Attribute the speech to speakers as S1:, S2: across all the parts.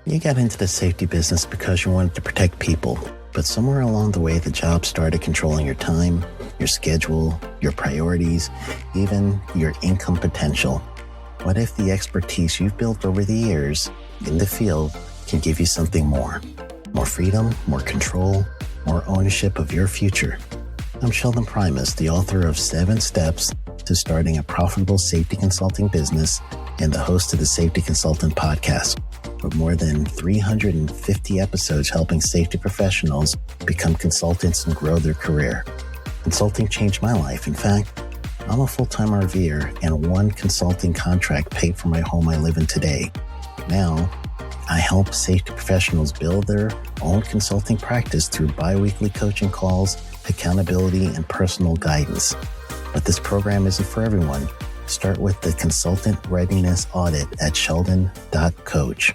S1: You got into the safety business because you wanted to protect people, but somewhere along the way, the job started controlling your time, your schedule, your priorities, even your income potential. What if the expertise you've built over the years in the field can give you something more? More freedom, more control, more ownership of your future. I'm Sheldon Primus, the author of 7 Steps to Starting a Profitable Safety Consulting Business and the host of the Safety Consultant Podcast, with more than 350 episodes helping safety professionals become consultants and grow their career. Consulting changed my life. In fact, I'm a full-time RVer, and one consulting contract paid for my home I live in today. Now, I help safety professionals build their own consulting practice through bi-weekly coaching calls, accountability, and personal guidance. But this program isn't for everyone. Start with the Consultant Readiness Audit at sheldon.coach.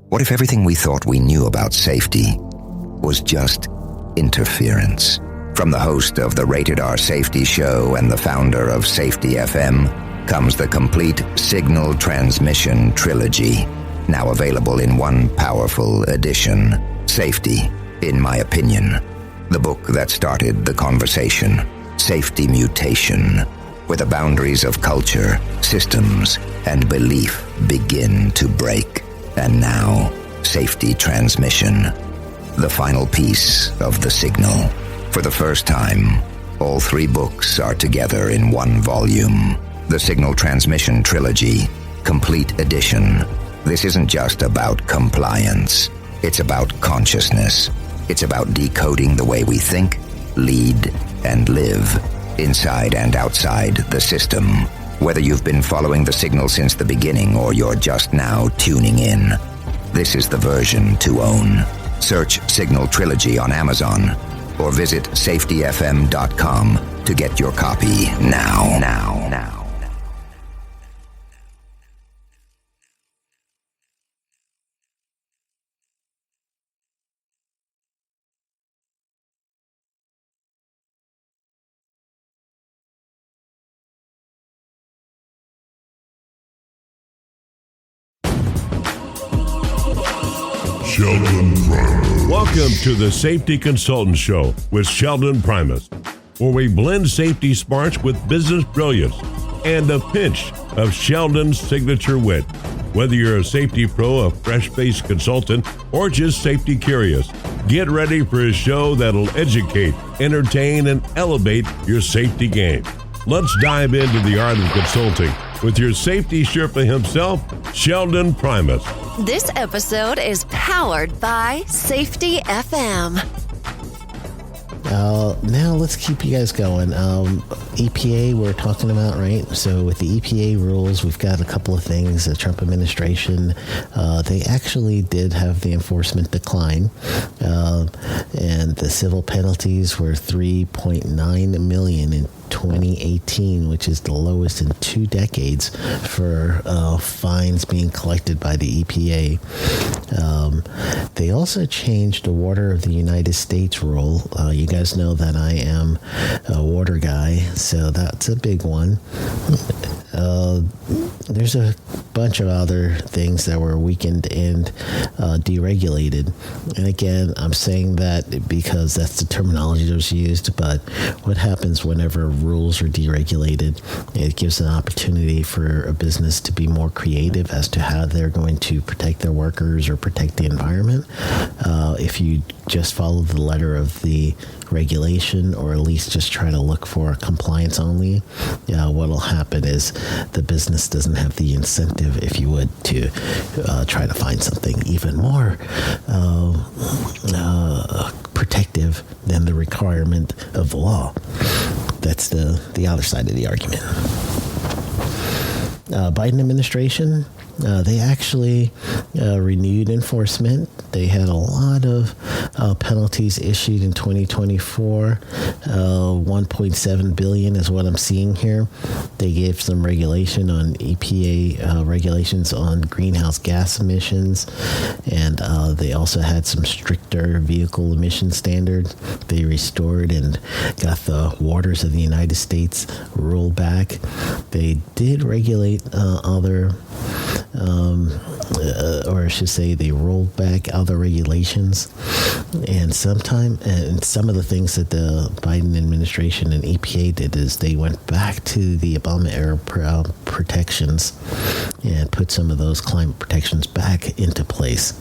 S2: What if everything we thought we knew about safety was just interference? From the host of the Rated R Safety Show and the founder of Safety FM comes the complete Signal Transmission Trilogy, now available in one powerful edition. Safety, in my opinion, the book that started the conversation. Safety Mutation, where the boundaries of culture, systems, and belief begin to break. And now, Safety Transmission, the final piece of the signal. For the first time, all 3 books are together in one volume. The Signal Transmission Trilogy, Complete Edition. This isn't just about compliance. It's about consciousness. It's about decoding the way we think, lead, and live, inside and outside the system. Whether you've been following the signal since the beginning or you're just now tuning in, this is the version to own. Search Signal Trilogy on Amazon or visit safetyfm.com to get your copy now.
S3: Sheldon Primus.
S4: Welcome to the Safety Consultant Show with Sheldon Primus, where we blend safety smarts with business brilliance and a pinch of Sheldon's signature wit. Whether you're a safety pro, a fresh-faced consultant, or just safety curious, get ready for a show that'll educate, entertain, and elevate your safety game. Let's dive into the art of consulting with your safety Sherpa himself, Sheldon Primus.
S5: This episode is powered by Safety FM.
S1: Now let's keep you guys going. EPA we're talking about, right? So with the EPA rules, we've got a couple of things. The Trump administration, they actually did have the enforcement decline, and the civil penalties were $3.9 million in 2018, which is the lowest in 2 decades for fines being collected by the EPA. They also changed the Water of the United States rule. You guys know that I am a water guy, so that's a big one. There's a bunch of other things that were weakened and deregulated. And again, I'm saying that because that's the terminology that was used, but what happens whenever rules are deregulated? It gives an opportunity for a business to be more creative as to how they're going to protect their workers or protect the environment. If you just follow the letter of the regulation, or at least just try to look for compliance only, what'll happen is the business doesn't have the incentive, if you would, to try to find something even more protective than the requirement of the law. That's the other side of the argument. Biden administration, they actually renewed enforcement. They had a lot of penalties issued in 2024. 1.7 billion is what I'm seeing here. They gave some regulation on EPA regulations on greenhouse gas emissions, and they also had some stricter vehicle emission standards. They restored and got the Waters of the United States rule back. They did regulate other or I should say they rolled back other regulations. And some of the things that the Biden administration and EPA did is they went back to the Obama era protections and put some of those climate protections back into place.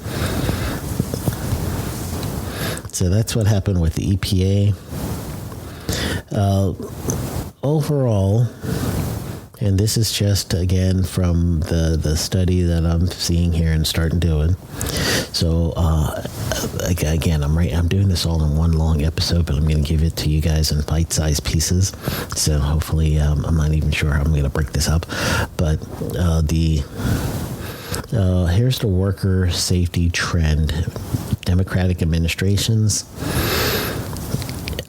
S1: So that's what happened with the EPA. Overall, and this is just, again, from the study that I'm seeing here and starting doing. So, again, I'm doing this all in one long episode, but I'm going to give it to you guys in bite-sized pieces. So hopefully, I'm not even sure how I'm going to break this up. But here's the worker safety trend. Democratic administrations,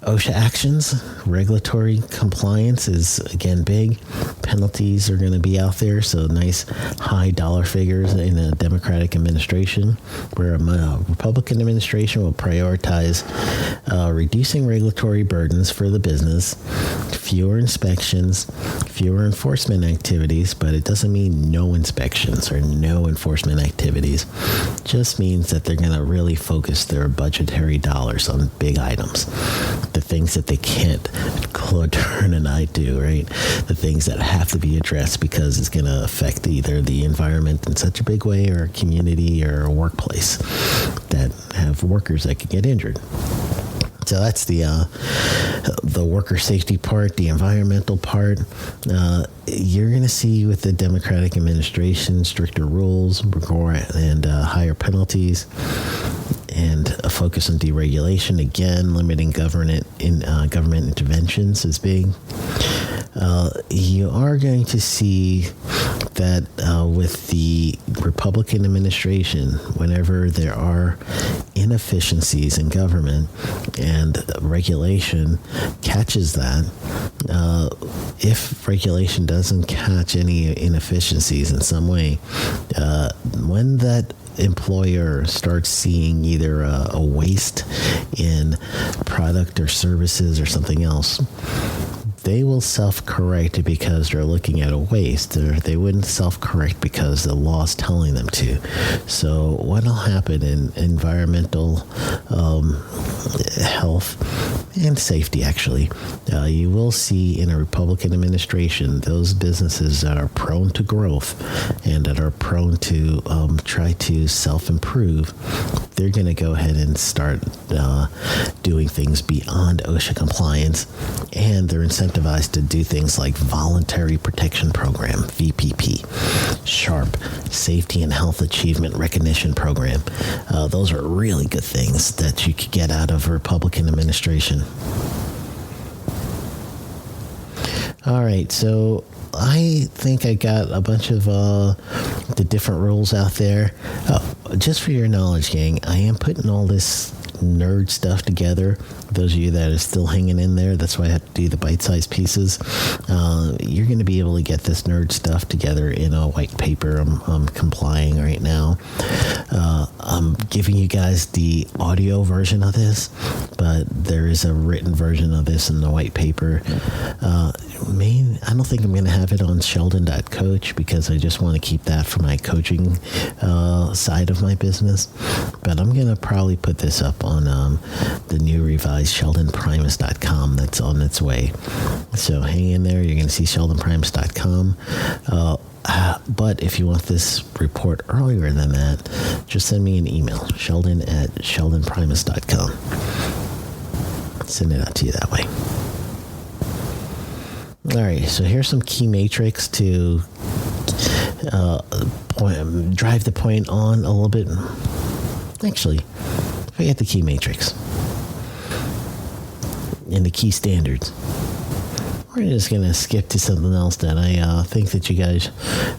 S1: OSHA actions, regulatory compliance is, again, big. Penalties are going to be out there, so nice high dollar figures in a Democratic administration, where a Republican administration will prioritize reducing regulatory burdens for the business, fewer inspections, fewer enforcement activities, but it doesn't mean no inspections or no enforcement activities. It just means that they're going to really focus their budgetary dollars on big items, the things that they can't turn an eye to, right? The things that have to be addressed because it's going to affect either the environment in such a big way or a community or a workplace that have workers that could get injured. So that's the worker safety part, the environmental part. You're going to see with the Democratic administration stricter rules and higher penalties, and a focus on deregulation. Again, limiting government interventions is big. You are going to see that with the Republican administration, whenever there are inefficiencies in government and regulation catches that, if regulation doesn't catch any inefficiencies in some way, when that employer starts seeing either a waste in product or services or something else, they will self-correct because they're looking at a waste. They wouldn't self-correct because the law is telling them to. So what will happen in environmental health and safety, actually, you will see in a Republican administration those businesses that are prone to growth and that are prone to try to self-improve, they're going to go ahead and start doing things beyond OSHA compliance, and they're incentivized to do things like Voluntary Protection Program, VPP, SHARP, Safety and Health Achievement Recognition Program. Those are really good things that you could get out of a Republican administration. All right, so I think I got a bunch of the different rules out there. Just for your knowledge, gang, I am putting all this nerd stuff together. Those of you that are still hanging in there, that's why I have to do the bite-sized pieces. You're going to be able to get this nerd stuff together in a white paper. I'm complying right now. I'm giving you guys the audio version of this, but there is a written version of this in the white paper. I don't think I'm going to have it on Sheldon.coach because I just want to keep that for my coaching side of my business. But I'm going to probably put this up on the new revised SheldonPrimus.com that's on its way. So hang in there. You're going to see SheldonPrimus.com. But if you want this report earlier than that, just send me an email, Sheldon@SheldonPrimus.com. Send it out to you that way. All right, so here's some key matrix to drive the point on a little bit. Actually, forget the key matrix and the key standards. We're just going to skip to something else that I think that you guys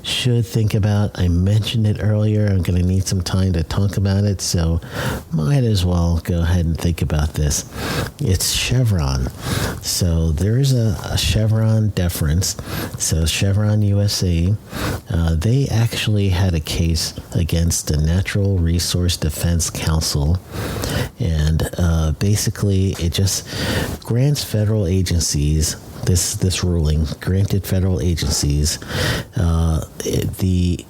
S1: should think about. I mentioned it earlier. I'm going to need some time to talk about it, so might as well go ahead and think about this. It's Chevron. So there is a Chevron Deference. So Chevron USA, they actually had a case against the Natural Resource Defense Council, and basically it just grants federal agencies this ruling granted federal agencies the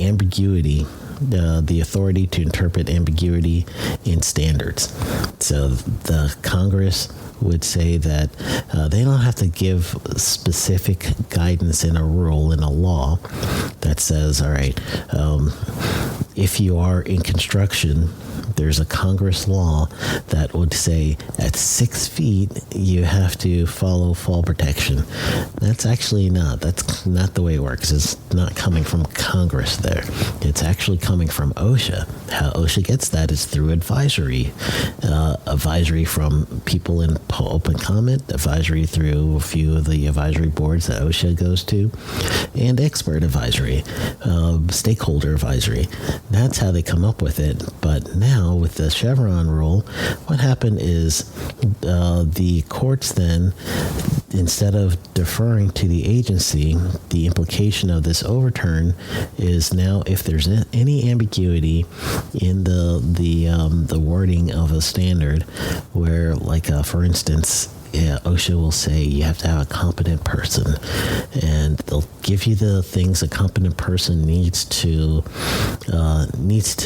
S1: ambiguity, the authority to interpret ambiguity in standards. So the Congress would say that they don't have to give specific guidance in a rule, in a law, that says, all right, if you are in construction, there's a Congress law that would say at 6 feet you have to follow fall protection. That's not the way it works. It's not coming from Congress there. It's actually coming from OSHA. How OSHA gets that is through advisory from people in open comment, advisory through a few of the advisory boards that OSHA goes to, and expert advisory, stakeholder advisory. That's how they come up with it. But now with the Chevron rule, what happened is the courts then, instead of deferring to the agency, the implication of this overturn is now if there's any ambiguity in the wording of a standard, where for instance, OSHA will say you have to have a competent person, and they'll give you the things a competent person needs to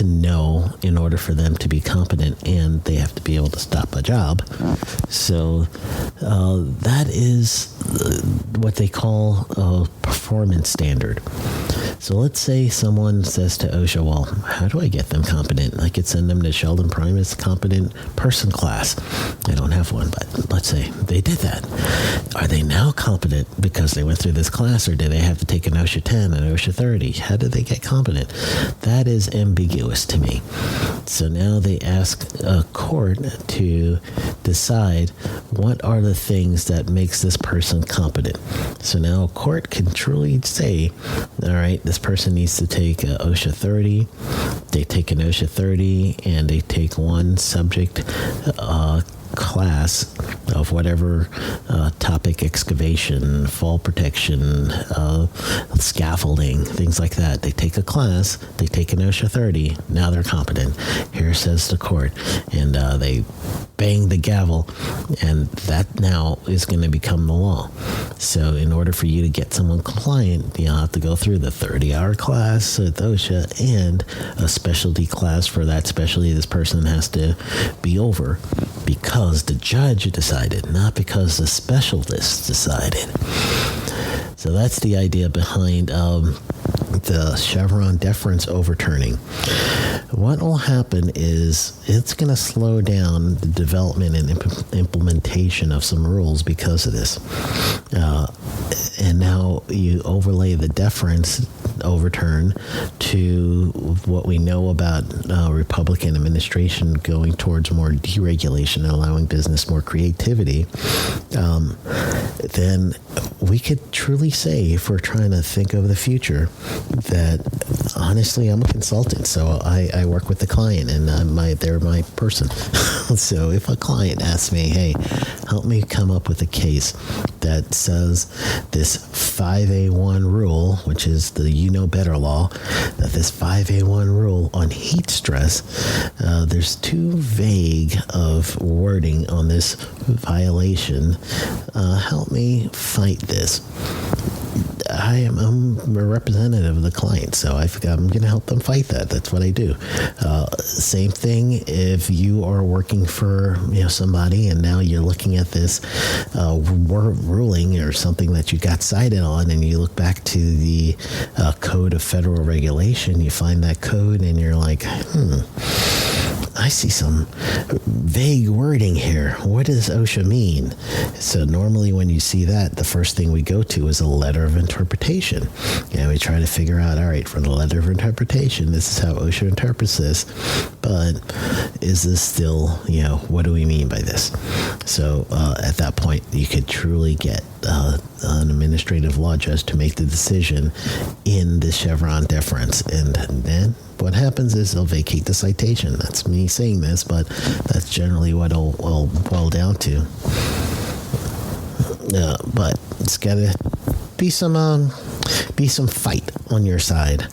S1: know in order for them to be competent, and they have to be able to stop a job. So that is what they call a performance standard. So let's say someone says to OSHA, well, how do I get them competent? I could send them to Sheldon Primus competent person class. I don't have one, but let's say they did that. Are they now competent because they went through this class, or do they have to take an OSHA 10 and OSHA 30? How do they get competent? That is ambiguous to me. So now they ask a court to decide what are the things that makes this person competent. So now a court can truly say, all right, this person needs to take OSHA 30. They take an OSHA 30 and they take one subject class of whatever topic, excavation, fall protection, scaffolding, things like that. They take a class, they take an OSHA 30, now they're competent. Here says the court, and they bang the gavel, and that now is going to become the law. So in order for you to get someone compliant, you'll have to go through the 30-hour class at OSHA and a specialty class for that specialty this person has to be over, because the judge decided, not because the specialist decided. So that's the idea behind the Chevron Deference overturning. What will happen is it's going to slow down the development and implementation of some rules because of this. And now you overlay the deference overturn to what we know about Republican administration going towards more deregulation and allowing business more creativity, then we could truly say, if we're trying to think of the future, that honestly, I'm a consultant, so I work with the client, and they're my person. So if a client asks me, hey, help me come up with a case that says this 5A1 rule, which is the better law, that this 5A1 rule on heat stress, there's too vague of wording on this violation. Help me fight this. I'm a representative of the client, so I'm going to help them fight that. That's what I do. Same thing if you are working for somebody, and now you're looking at this ruling or something that you got cited on, and you look back to the Code of Federal Regulation, you find that code, and you're like, I see some vague wording here. What does OSHA mean? So normally when you see that, the first thing we go to is a letter of interpretation. And we try to figure out, all right, from the letter of interpretation, this is how OSHA interprets this. But is this still, what do we mean by this? So at that point, you could truly get an administrative law judge to make the decision in the Chevron deference. And then what happens is they'll vacate the citation. That's me saying this, but that's generally what it'll boil down to. But it's got to be some fight on your side.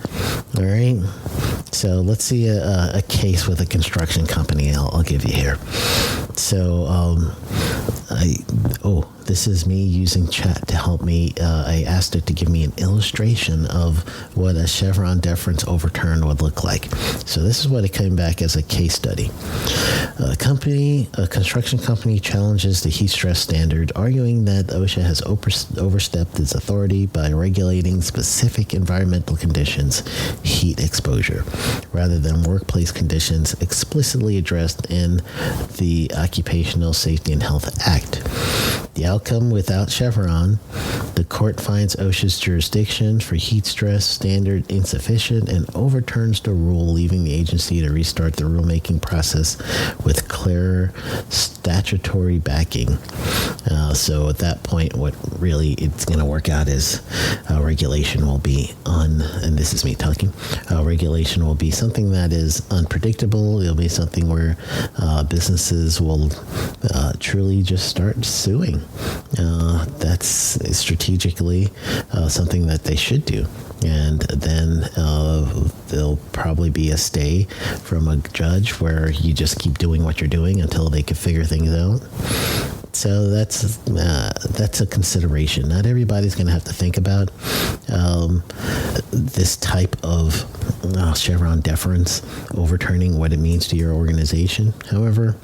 S1: All right. So let's see a case with a construction company. I'll give you here. So this is me using chat to help me. I asked it to give me an illustration of what a Chevron Deference overturn would look like. So this is what it came back as a case study. A construction company challenges the heat stress standard, arguing that OSHA has overstepped its authority by regulating specific environmental conditions, heat exposure, rather than workplace conditions explicitly addressed in the Occupational Safety and Health Act. The outcome: without Chevron, the court finds OSHA's jurisdiction for heat stress standard insufficient and overturns the rule, leaving the agency to restart the rulemaking process with clearer statutory backing. So at that point, what really it's going to work out is regulation will be and this is me talking, regulation will be something that is unpredictable. It'll be something where businesses will truly just start suing. That's strategically something that they should do. And then there'll probably be a stay from a judge where you just keep doing what you're doing until they can figure things out. So that's a consideration. Not everybody's going to have to think about this type of Chevron deference overturning what it means to your organization. However,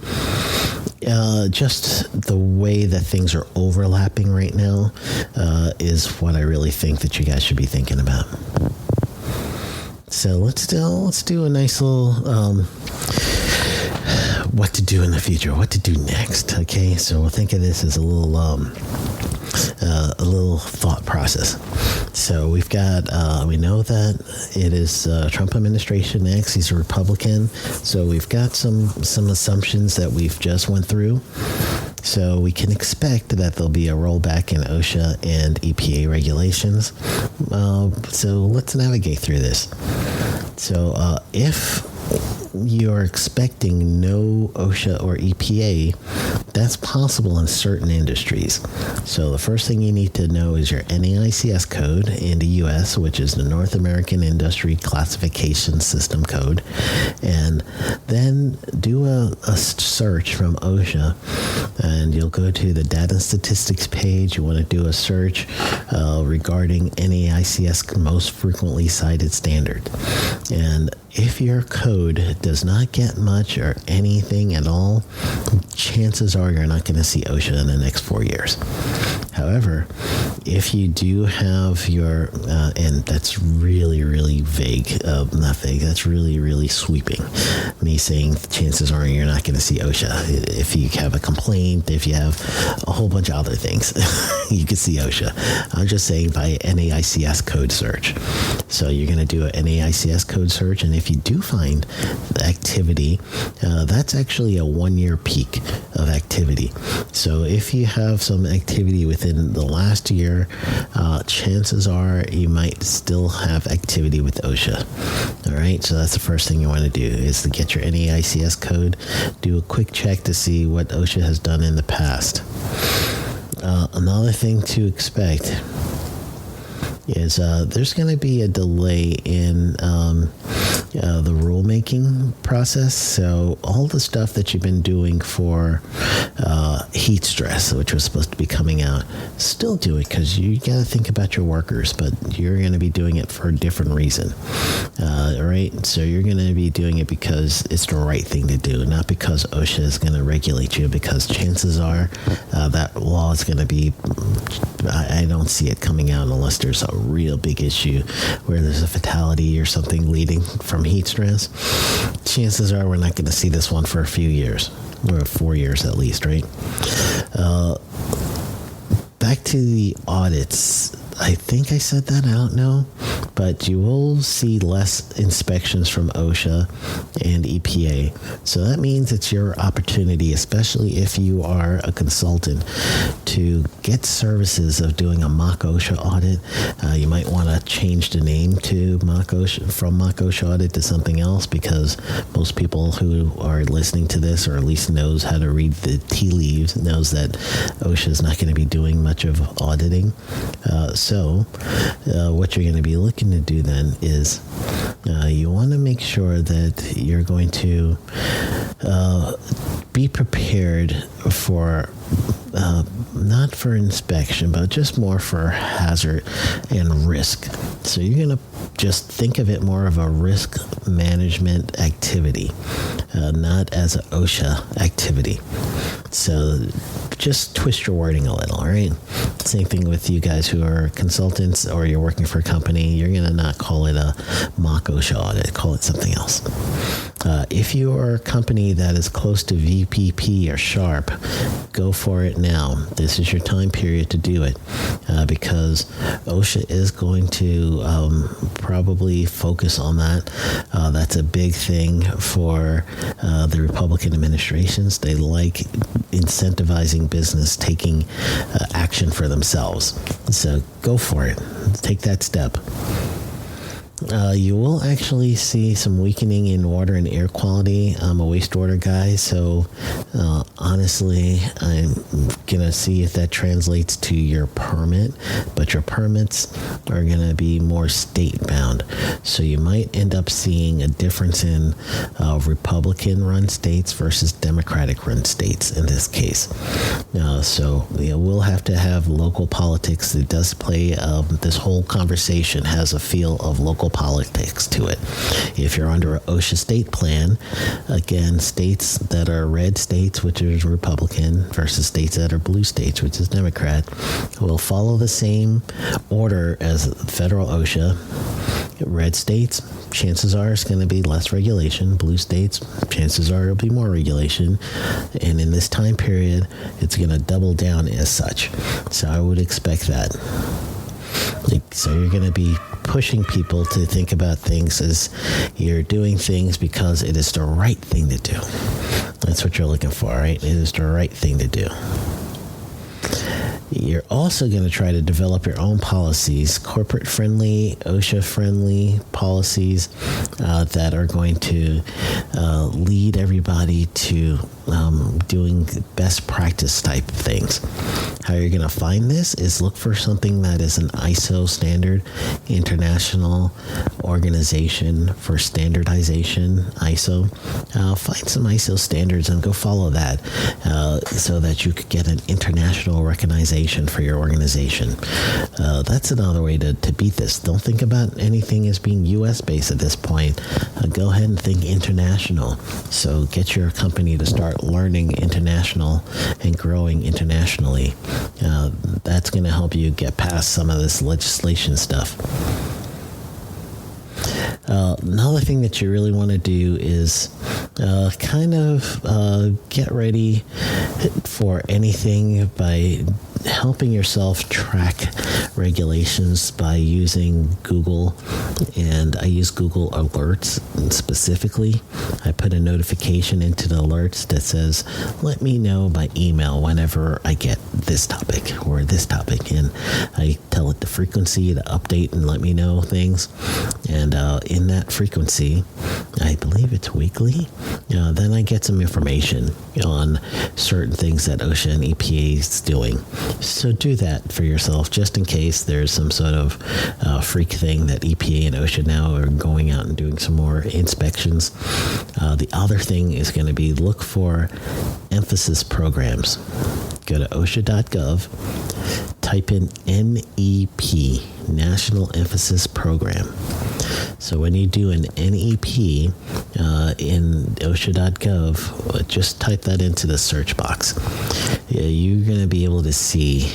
S1: just the way that things are overlapping right now is what I really think that you guys should be thinking about. So let's do a nice little what to do in the future, what to do next. Okay, so we'll think of this as a little thought process. So we've got, we know that it is Trump administration next. He's a Republican. So we've got some assumptions that we've just went through. So we can expect that there'll be a rollback in OSHA and EPA regulations. So let's navigate through this. So if you're expecting no OSHA or EPA, that's possible in certain industries. So the first thing you need to know is your NAICS code in the U.S., which is the North American Industry Classification System code, and then do a search from OSHA, and you'll go to the data and statistics page. You want to do a search regarding NAICS most frequently cited standard. And if your code does not get much or anything at all, chances are you're not going to see OSHA in the next 4 years. However, if you do have your, and that's really, really vague, not vague, that's really, really sweeping. Me saying chances are you're not going to see OSHA. If you have a complaint, if you have a whole bunch of other things, you can see OSHA. I'm just saying by NAICS code search. So you're going to do an NAICS code search, and if you do find activity, that's actually a 1 year peak of activity. So if you have some activity within the last year, chances are you might still have activity with OSHA. All right, so that's the first thing you want to do is to get your NAICS code, do a quick check to see what OSHA has done in the past. Another thing to expect is there's going to be a delay in the rulemaking process. So all the stuff that you've been doing for heat stress, which was supposed to be coming out, still do it because you got to think about your workers, but you're going to be doing it for a different reason. Right? So you're going to be doing it because it's the right thing to do, not because OSHA is going to regulate you, because chances are that law is going to be, I don't see it coming out unless there's a real big issue where there's a fatality or something leading from heat stress. Chances are we're not going to see this one for a few years, or 4 years at least, right? Back to the audits. I think I said that, I don't know, but you will see less inspections from OSHA and EPA. So that means it's your opportunity, especially if you are a consultant, to get services of doing a mock OSHA audit. You might want to change the name to mock OSHA, from mock OSHA audit to something else, because most people who are listening to this, or at least knows how to read the tea leaves, knows that OSHA is not going to be doing much of auditing. So what you're going to be looking to do then is you want to make sure that you're going to be prepared for not for inspection, but just more for hazard and risk. So you're going to just think of it more of a risk management activity, not as an OSHA activity. So just twist your wording a little, all right? Same thing with you guys who are consultants or you're working for a company. You're going to not call it a mock OSHA audit. Call it something else. If you are a company that is close to VPP or SHARP, go for it now. This is your time period to do it because OSHA is going to probably focus on that. That's a big thing for the Republican administrations. They like incentivizing business taking action for themselves. So go for it. Take that step. You will actually see some weakening in water and air quality. I'm a wastewater guy, so honestly, I'm going to see if that translates to your permit, but your permits are going to be more state-bound. So you might end up seeing a difference in Republican-run states versus Democratic-run states in this case. So we'll have to have local politics. It does play, this whole conversation has a feel of local politics to it. If you're under an OSHA state plan, again, states that are red states, which is Republican, versus states that are blue states, which is Democrat, will follow the same order as federal OSHA. Red states, chances are it's going to be less regulation. Blue states, chances are it'll be more regulation. And in this time period, it's going to double down as such. So I would expect that. So you're going to be pushing people to think about things as you're doing things because it is the right thing to do. That's what you're looking for, right? It is the right thing to do. You're also going to try to develop your own policies, corporate-friendly, OSHA-friendly policies that are going to lead everybody to doing best practice type things. How you're going to find this is look for something that is an ISO standard, International Organization for Standardization, ISO. Find some ISO standards and go follow that so that you could get an international recognition for your organization. That's another way to beat this. Don't think about anything as being U.S. based at this point. Go ahead and think international. So get your company to start learning international and growing internationally. That's going to help you get past some of this legislation stuff. Another thing that you really want to do is get ready for anything by helping yourself track regulations by using Google, and I use Google Alerts specifically. I put a notification into the alerts that says, let me know by email whenever I get this topic or this topic, and I tell it the frequency, the update, and let me know things. And in that frequency, I believe it's weekly, then I get some information on certain things that OSHA and EPA is doing. So do that for yourself, just in case there's some sort of freak thing that EPA and OSHA now are going out and doing some more inspections. The other thing is going to be look for emphasis programs. Go to OSHA.gov, type in NEP, National Emphasis Program. So when you do an NEP in OSHA.gov, just type that into the search box. You're going to be able to see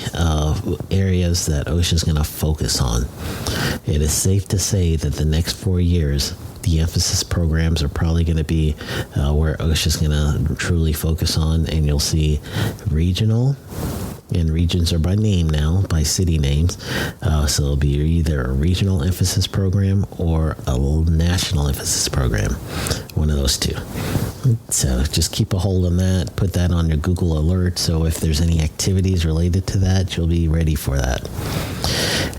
S1: areas that OSHA is going to focus on. It is safe to say that the next 4 years, the emphasis programs are probably going to be where OSHA is going to truly focus on, and you'll see regional, and regions are by name now, by city names. So it'll be either a regional emphasis program or a national emphasis program, one of those two. So just keep a hold on that, put that on your Google Alert, so if there's any activities related to that, you'll be ready for that.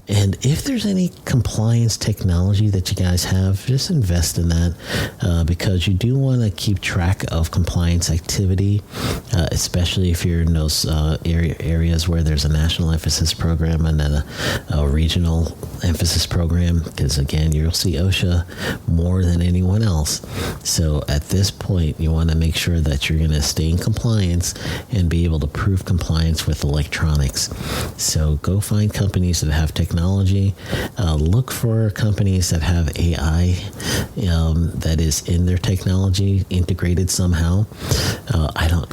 S1: And if there's any compliance technology that you guys have, just invest in that because you do want to keep track of compliance activity, especially if you're in those areas where there's a national emphasis program and then a regional emphasis program, because again, you'll see OSHA more than anyone else. So at this point, you want to make sure that you're going to stay in compliance and be able to prove compliance with electronics. So go find companies that have technology. Look for companies that have AI that is in their technology integrated somehow.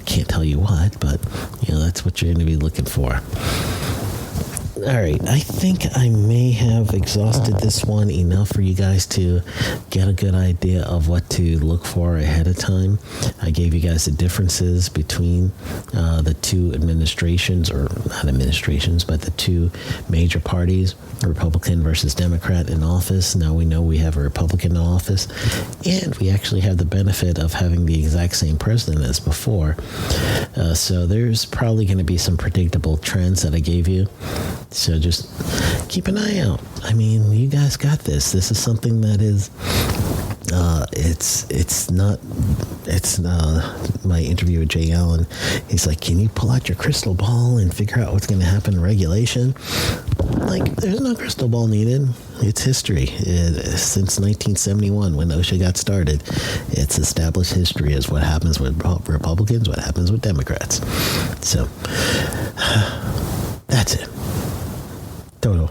S1: Can't tell you what, but that's what you're going to be looking for. All right, I think I may have exhausted this one enough for you guys to get a good idea of what to look for ahead of time. I gave you guys the differences between the two administrations, or not administrations, but the two major parties, Republican versus Democrat in office. Now we know we have a Republican in office, and we actually have the benefit of having the exact same president as before. So there's probably going to be some predictable trends that I gave you. So just keep an eye out. I mean, you guys got this. This is something that is, it's not my interview with Jay Allen. He's like, can you pull out your crystal ball and figure out what's going to happen in regulation? Like, there's no crystal ball needed. It's history. Since 1971, when OSHA got started, it's established history as what happens with Republicans, what happens with Democrats. So, that's it. Todo.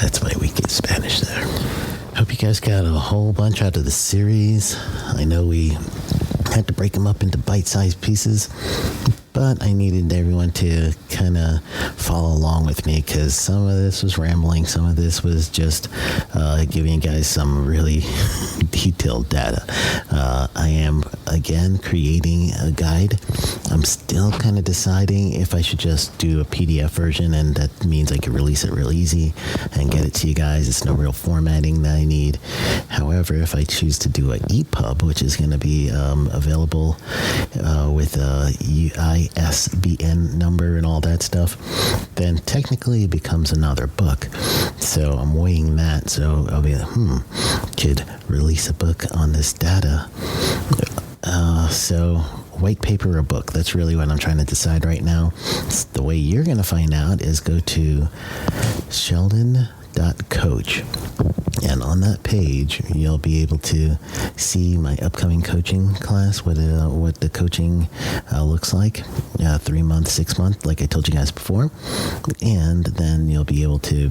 S1: That's my week in Spanish there. Hope you guys got a whole bunch out of the series. I know we had to break them up into bite-sized pieces, but I needed everyone to kind of follow along with me because some of this was rambling, some of this was just giving you guys some really detailed data. I am, again, creating a guide. I'm still kind of deciding if I should just do a PDF version, and that means I can release it real easy and get it to you guys. It's no real formatting that I need. However, if I choose to do an EPUB, which is going to be available with a ISBN number and all that stuff, then technically it becomes another book. So I'm weighing that. So I'll be like, could release a book on this data. So white paper or book, that's really what I'm trying to decide right now. The way you're going to find out is go to sheldon.coach. And on that page, you'll be able to see my upcoming coaching class, what the coaching looks like, 3 months, 6 months, like I told you guys before. And then you'll be able to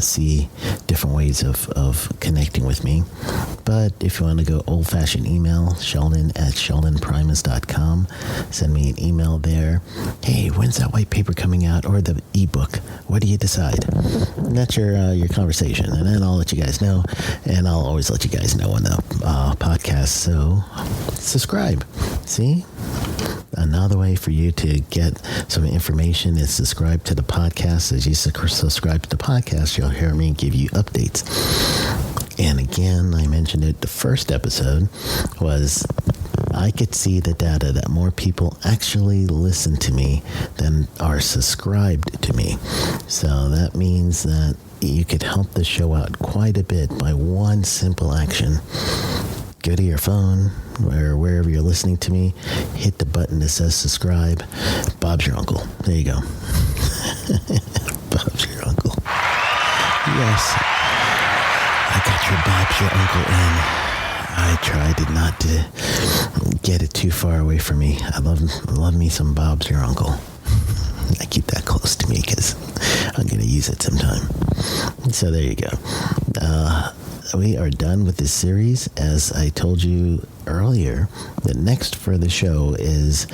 S1: see different ways of connecting with me. But if you want to go old-fashioned email, sheldon@sheldonprimus.com. Send me an email there. Hey, when's that white paper coming out? Or the ebook? What do you decide? And that's your conversation. And then I'll let you guys know. And I'll always let you guys know on the podcast. So subscribe. See? Another way for you to get some information is subscribe to the podcast. As you subscribe to the podcast, you'll hear me give you updates. And again, I mentioned it, the first episode was I could see the data that more people actually listen to me than are subscribed to me. So that means that you could help the show out quite a bit by one simple action. Go to your phone or wherever you're listening to me, hit the button that says subscribe. Bob's your uncle. There you go. Bob's your uncle. Yes, I got your Bob's your uncle in. I tried not to get it too far away from me. I love me some Bob's your uncle. I keep that close to me because I'm going to use it sometime. So there you go. We are done with this series. As I told you earlier, the next for the show is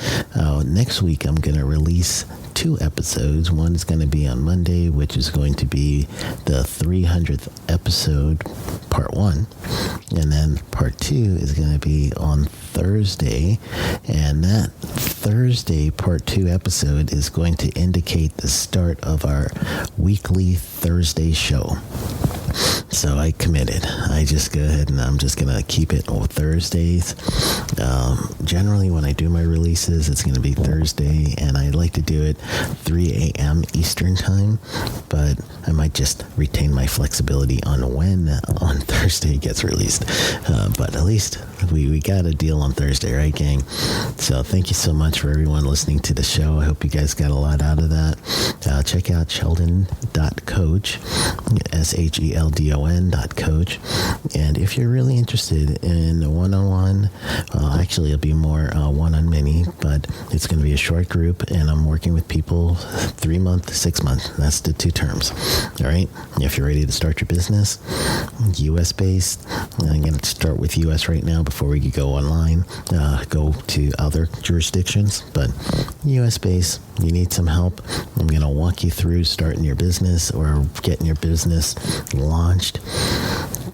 S1: next week I'm going to release 2 episodes. One is going to be on Monday, which is going to be the 300th episode, part 1. And then part 2 is going to be on Thursday. And that Thursday part 2 episode is going to indicate the start of our weekly Thursday show. So I committed. I just go ahead and I'm just going to keep it on Thursdays. Generally, when I do my releases, it's going to be Thursday, and I like to do it 3 a.m. Eastern time, but I might just retain my flexibility on when on Thursday it gets released. But at least we got a deal on Thursday, right, gang? So thank you so much for everyone listening to the show. I hope you guys got a lot out of that. Check out sheldon.coach, SHELDON.coach. And if you're really interested in a one-on-one, actually it'll be more one-on-many, but it's going to be a short group, and I'm working with people 3 month, 6 month. That's the 2 terms. All right. If you're ready to start your business, US based, I'm going to start with US right now before we go online, go to other jurisdictions, but US based, you need some help. I'm going to walk you through starting your business or getting your business launched.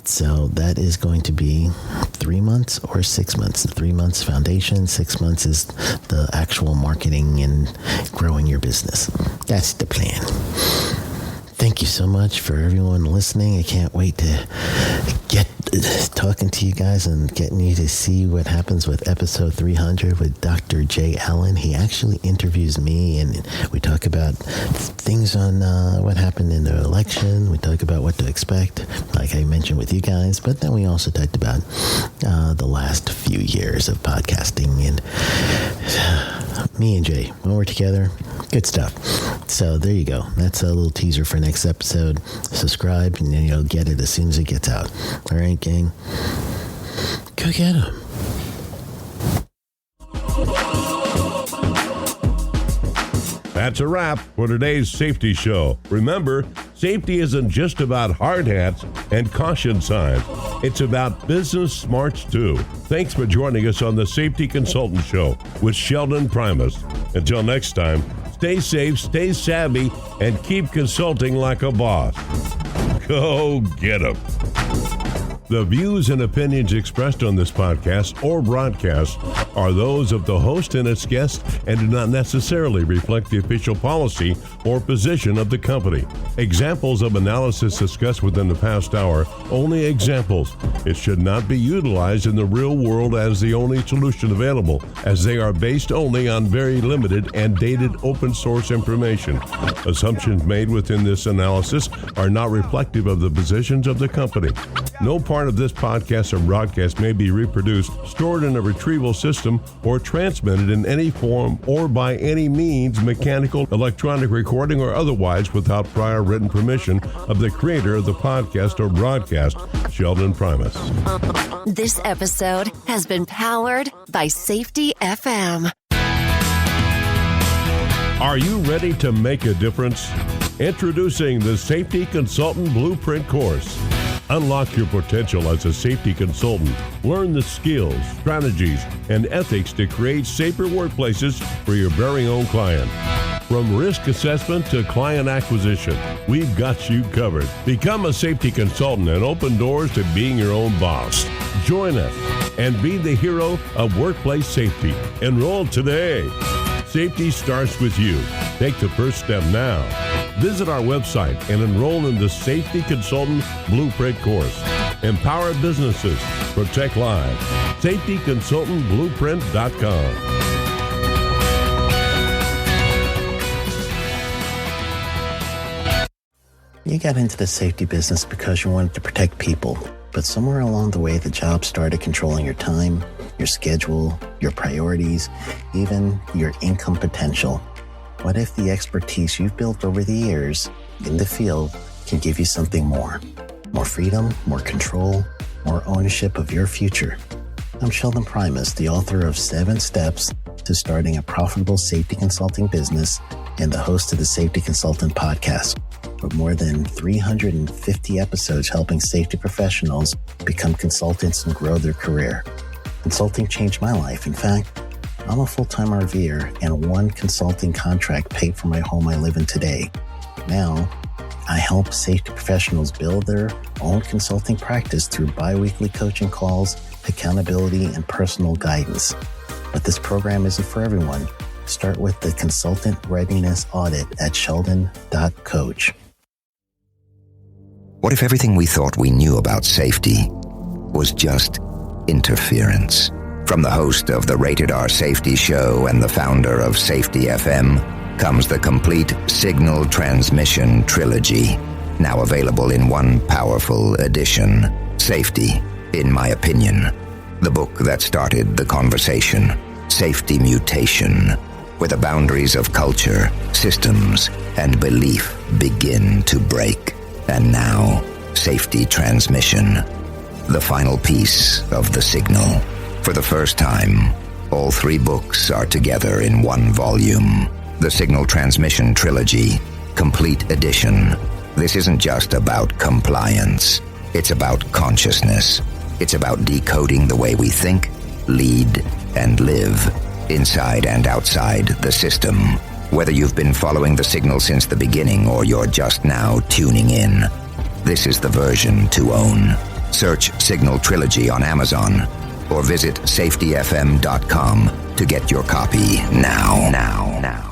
S1: So that is going to be 3 months or 6 months. 3 months foundation, 6 months is the actual marketing and growing your business. That's the plan. Thank you so much for everyone listening. I can't wait to get talking to you guys and getting you to see what happens with episode 300 with Dr. J. Allen. He actually interviews me, and we talk about things on what happened in the election. We talk about what to expect, like I mentioned with you guys, but then we also talked about the last few years of podcasting, and me and Jay, when we're together, good stuff. So there you go. That's a little teaser for next episode. Subscribe, and then you'll get it as soon as it gets out. All right, gang? Go get them.
S4: That's a wrap for today's safety show. Remember, safety isn't just about hard hats and caution signs. It's about business smarts too. Thanks for joining us on the Safety Consultant Show with Sheldon Primus. Until next time, stay safe, stay savvy, and keep consulting like a boss. Go get 'em. The views and opinions expressed on this podcast or broadcast are those of the host and its guests and do not necessarily reflect the official policy or position of the company. Examples of analysis discussed within the past hour, only examples. It should not be utilized in the real world as the only solution available, as they are based only on very limited and dated open source information. Assumptions made within this analysis are not reflective of the positions of the company. No part of this podcast or broadcast may be reproduced, stored in a retrieval system, or transmitted in any form or by any means, mechanical, electronic recording, or otherwise without prior written permission of the creator of the podcast or broadcast, Sheldon Primus.
S5: This episode has been powered by Safety FM.
S4: Are you ready to make a difference? Introducing the Safety Consultant Blueprint course. Unlock your potential as a safety consultant. Learn the skills, strategies, and ethics to create safer workplaces for your very own client. From risk assessment to client acquisition, we've got you covered. Become a safety consultant and open doors to being your own boss. Join us and be the hero of workplace safety. Enroll today. Safety starts with you. Take the first step now. Visit our website and enroll in the Safety Consultant Blueprint course. Empower businesses. Protect lives. SafetyConsultantBlueprint.com.
S1: You got into the safety business because you wanted to protect people, but somewhere along the way, the job started controlling your time, your schedule, your priorities, even your income potential. What if the expertise you've built over the years in the field can give you something more? More freedom, more control, more ownership of your future. I'm Sheldon Primus, the author of 7 Steps to Starting a Profitable Safety Consulting Business and the host of the Safety Consultant Podcast, with more than 350 episodes helping safety professionals become consultants and grow their career. Consulting changed my life. In fact, I'm a full-time RVer, and 1 consulting contract paid for my home I live in today. Now, I help safety professionals build their own consulting practice through bi-weekly coaching calls, accountability, and personal guidance. But this program isn't for everyone. Start with the Consultant Readiness Audit at sheldon.coach.
S2: What if everything we thought we knew about safety was just interference? From the host of the Rated R Safety Show and the founder of Safety FM comes the complete signal transmission trilogy, now available in one powerful edition. Safety, in my opinion, the book that started the conversation. Safety Mutation, where the boundaries of culture, systems, and belief begin to break. And now, Safety Transmission, the final piece of the signal. For the first time, all three books are together in one volume. The Signal Transmission Trilogy, Complete Edition. This isn't just about compliance. It's about consciousness. It's about decoding the way we think, lead, and live, inside and outside the system. Whether you've been following the signal since the beginning or you're just now tuning in, this is the version to own. Search Signal Trilogy on Amazon or visit safetyfm.com to get your copy now.